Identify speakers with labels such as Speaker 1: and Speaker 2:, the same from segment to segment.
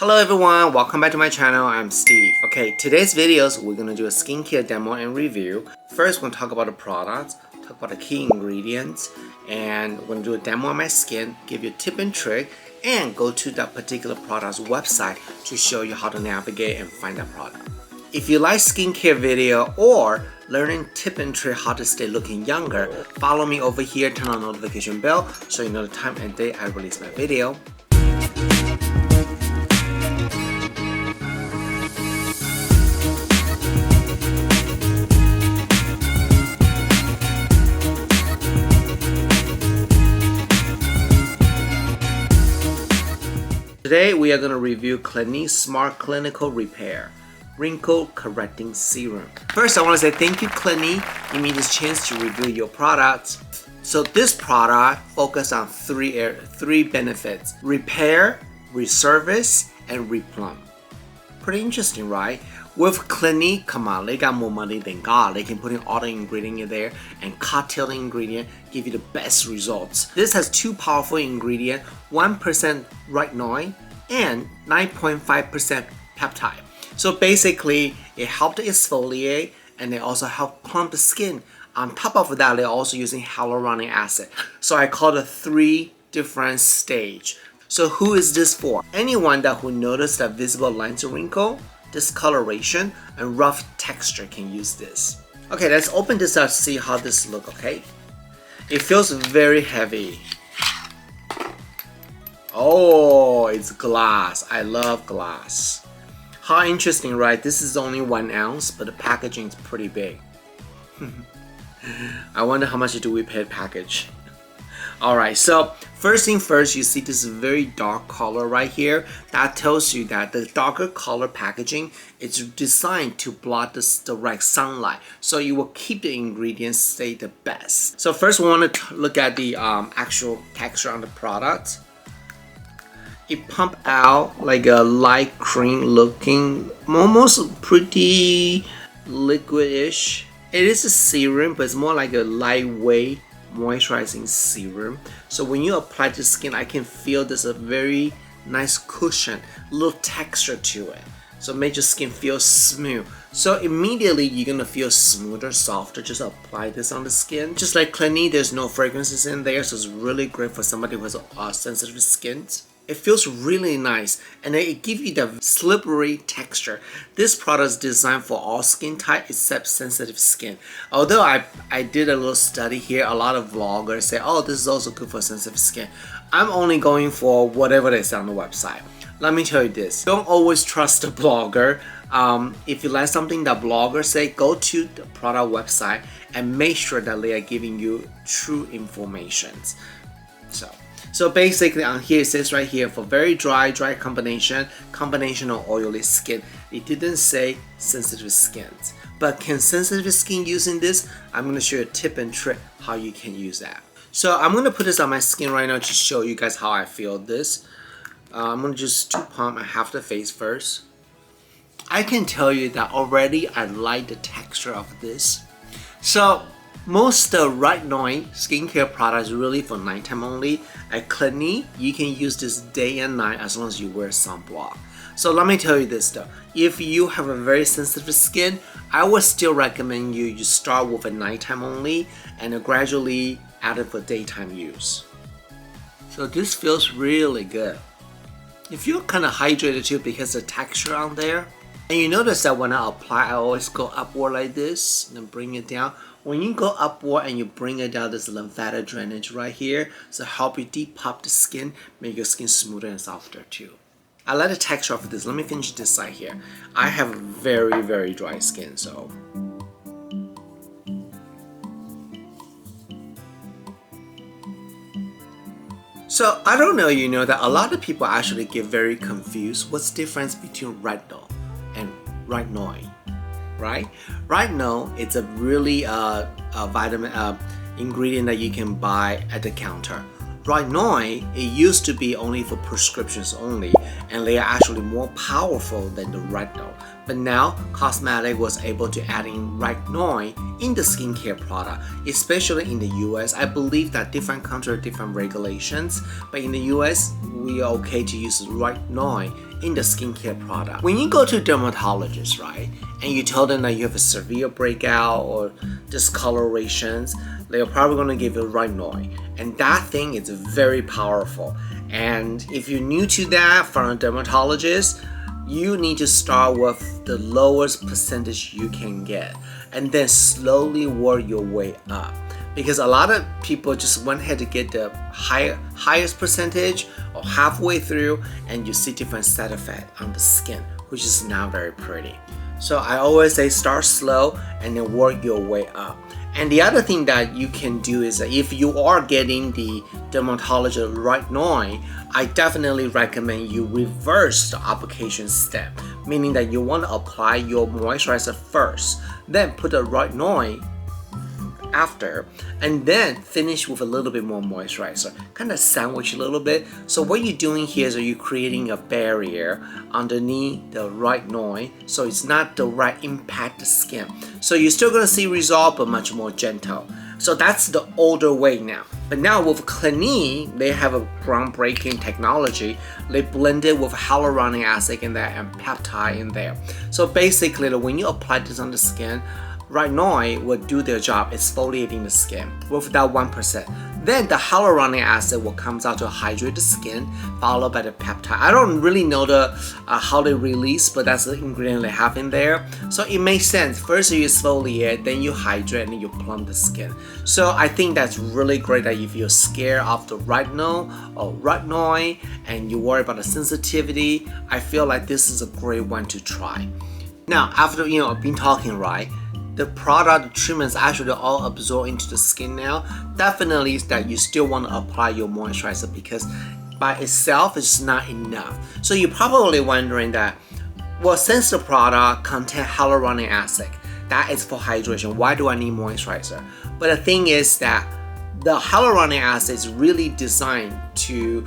Speaker 1: Hello everyone, welcome back to my channel. I'm Steve. Okay, today's videos we're gonna do a skincare demo and review. First, we're gonna talk about the products, talk about the key ingredients, and we're gonna do a demo on my skin, give you a tip and trick, and go to that particular product's website to show you how to navigate and find that product. If you like skincare video or learning tip and trick how to stay looking younger, follow me over here, turn on the notification bell so you know the time and day I release my video. Today we are going to review Clinique Smart Clinical Repair Wrinkle Correcting Serum. First, I want to say thank you, Clinique. Give me this chance to review your products. So this product focuses on three benefits: repair, resurface, and replump. Pretty interesting, right? With Clinique, come on, they got more money than God. They can put in all the ingredient in there and cocktail the ingredient, give you the best results. This has two powerful ingredients, 1% retinoid and 9.5% peptide. So basically, it helps to exfoliate and they also help plump the skin. On top of that, they're also using hyaluronic acid. So I call it 3 different stages. So who is this for? Anyone who noticed that visible lines of wrinkle, discoloration, and rough texture can use this. Okay, let's open this up to see how this looks, okay? It feels very heavy. Oh, it's glass. I love glass. How interesting, right? This is only 1 ounce, but the packaging is pretty big. I wonder how much do we pay package. Alright, so first thing first, you see this very dark color right here. That tells you that the darker color packaging is designed to block the direct sunlight, so it will keep the ingredients stay the best. So first we want to look at the actual texture on the product. It pump out like a light cream looking, almost pretty liquidish. It is a serum, but it's more like a lightweight moisturizing serum. So when you apply to skin, I can feel there's a very nice cushion, little texture to it. So it makes your skin feel smooth. So immediately you're gonna feel smoother, softer. Just apply this on the skin. Just like Clinique, there's no fragrances in there, so it's really great for somebody who has sensitive skin. It feels really nice and it gives you the slippery texture. This product is designed for all skin type except sensitive skin. Although I did a little study here, a lot of vloggers say, oh, this is also good for sensitive skin. I'm only going for whatever they say on the website. Let me tell you this, don't always trust the blogger. If you like something that bloggers say, go to the product website and make sure that they are giving you true information. So basically on here it says right here, for very dry combination of oily skin. It didn't say sensitive skin. But can sensitive skin using this? I'm going to show you a tip and trick how you can use that. So I'm going to put this on my skin right now to show you guys how I feel this. I'm going to just pump half the face first. I can tell you that already I like the texture of this. So most retinoid skincare products really for nighttime only. At Clinique, you can use this day and night as long as you wear sunblock. So let me tell you this though, if you have a very sensitive skin, I would still recommend you start with a nighttime only and gradually add it for daytime use. So this feels really good. You feel kind of hydrated too because of the texture on there. And you notice that when I apply, I always go upward like this and then bring it down. When you go upward and you bring it down, there's lymphatic drainage right here. So help you depuff the skin, make your skin smoother and softer too. I like the texture of this. Let me finish this side here. I have very, very dry skin, so. So I don't know, you know that a lot of people actually get very confused. What's the difference between retinol and retinoid? Right? Retinol, it's a really vitamin ingredient that you can buy at the counter. Retinol, it used to be only for prescriptions only, and they are actually more powerful than the retinol. But now, cosmetic was able to add in retinol in the skincare product, especially in the US. I believe that different countries have different regulations, but in the US, we are okay to use retinol in the skincare product. When you go to a dermatologist, right, and you tell them that you have a severe breakout or discolorations, they're probably going to give you retinol, and that thing is very powerful. And if you're new to that from a dermatologist, you need to start with the lowest percentage you can get and then slowly work your way up, because a lot of people just went ahead to get the highest percentage or halfway through, and you see different side effects on the skin, which is not very pretty. So I always say start slow and then work your way up. And the other thing that you can do is that if you are getting the dermatologist retinol, I definitely recommend you reverse the application step, meaning that you want to apply your moisturizer first, then put the retinol after, and then finish with a little bit more moisturizer, kind of sandwich a little bit. So what you're doing here is you're creating a barrier underneath the retinol, so it's not direct impact the skin. So you're still gonna see result, but much more gentle. So that's the older way now. But now with Clinique, they have a groundbreaking technology. They blend it with hyaluronic acid in there and peptide in there. So basically, when you apply this on the skin, retinol will do their job exfoliating the skin with that 1%. Then the hyaluronic acid will come out to hydrate the skin, followed by the peptide. I don't really know the how they release, but that's the ingredient they have in there. So it makes sense. First you exfoliate, then you hydrate, and then you plump the skin. So I think that's really great that if you're scared of the retinol or retinol and you worry about the sensitivity, I feel like this is a great one to try. Now, after I've been talking, right? The product, the treatments actually all absorb into the skin now. Definitely is that you still want to apply your moisturizer, because by itself is not enough. So you're probably wondering that, well, since the product contains hyaluronic acid, that is for hydration, why do I need moisturizer? But the thing is that the hyaluronic acid is really designed to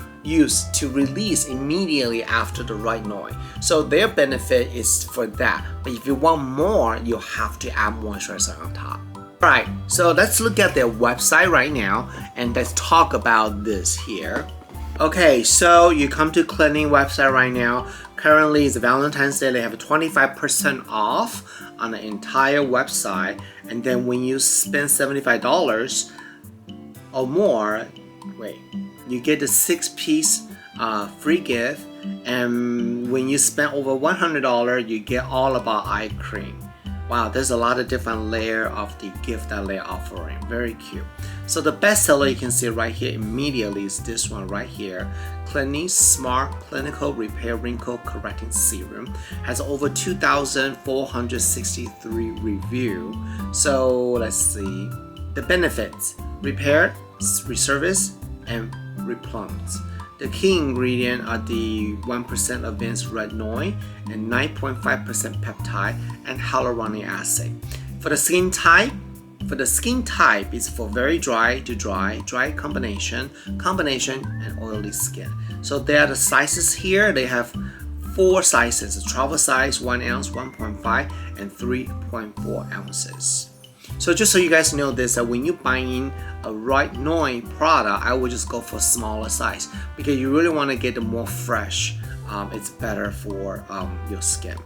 Speaker 1: release immediately after the retinol. So their benefit is for that. But if you want more, you have to add moisturizer on top. Alright, so let's look at their website right now and let's talk about this here. Okay, so you come to Clinique website right now. Currently it's Valentine's Day. They have 25% off on the entire website. And then when you spend $75 or more, you get the 6-piece free gift, and when you spend over $100, you get all about eye cream. Wow, there's a lot of different layer of the gift that they're offering. Very cute. So the best seller you can see right here immediately is this one right here. Clinique Smart Clinical Repair Wrinkle Correcting Serum has over 2,463 reviews. So let's see the benefits: repair, resurface, and replumps. The key ingredient are the 1% advanced retinol and 9.5% peptide and hyaluronic acid. For the skin type, is for very dry to dry combination, and oily skin. So there are the sizes here. They have 4 sizes: a travel size, 1 ounce, 1.5, and 3.4 ounces. So just so you guys know this, that when you buy in a retinol product, I would just go for a smaller size, because you really want to get the more fresh. It's better for your skin.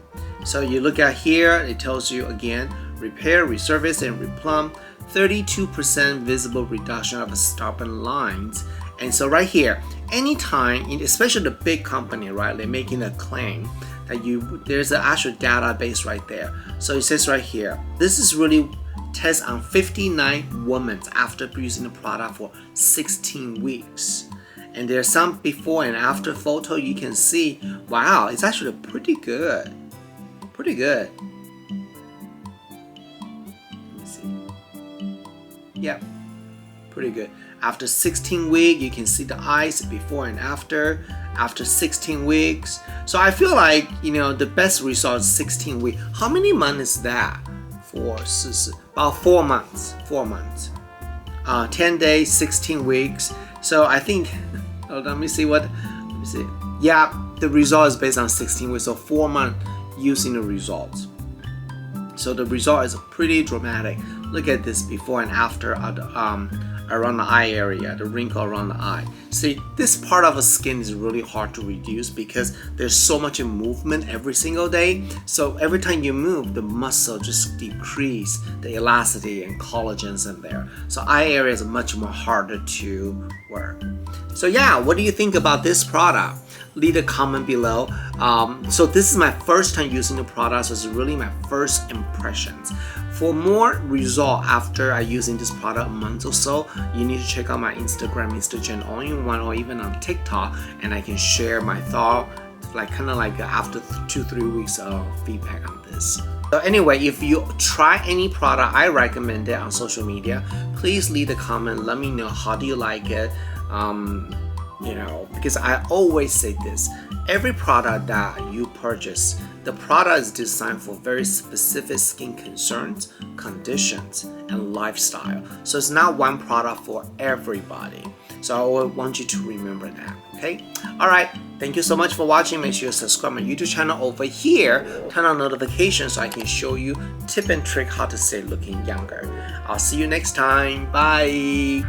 Speaker 1: So you look at here, it tells you again, repair, resurface, and replump, 32% visible reduction of stubborn lines. And so right here, anytime, especially the big company, right, they're making a claim that there's an actual database right there. So it says right here, this is really test on 59 women after using the product for 16 weeks. And there's some before and after photo. You can see, wow, it's actually pretty good. Pretty good. Let me see. Yep, pretty good. After 16 weeks, you can see the eyes before and after 16 weeks. So I feel like, the best result is 16 weeks. How many months is that? About 4 months. 10 days, 16 weeks. So I think, oh, let me see. Yeah, the result is based on 16 weeks, so 4 months using the results. So the result is pretty dramatic. Look at this before and after around the eye area, the wrinkle around the eye. See, this part of the skin is really hard to reduce because there's so much movement every single day. So every time you move, the muscle just decrease the elasticity and collagens in there. So eye area is much more harder to work. So yeah, what do you think about this product? Leave a comment below. So this is my first time using the product, so it's really my first impressions. For more result after I using this product a month or so, you need to check out my Instagram, Mr. Jen All-in-One, or even on TikTok, and I can share my thought, kind of like after 2-3 weeks of feedback on this. So anyway, if you try any product I recommend it on social media, please leave a comment. Let me know how do you like it. You know, because I always say this, every product that you purchase, the product is designed for very specific skin concerns, conditions, and lifestyle. So it's not one product for everybody. So I want you to remember that, okay? All right, thank you so much for watching. Make sure you subscribe my YouTube channel over here. Turn on notifications so I can show you tip and trick how to stay looking younger. I'll see you next time. Bye.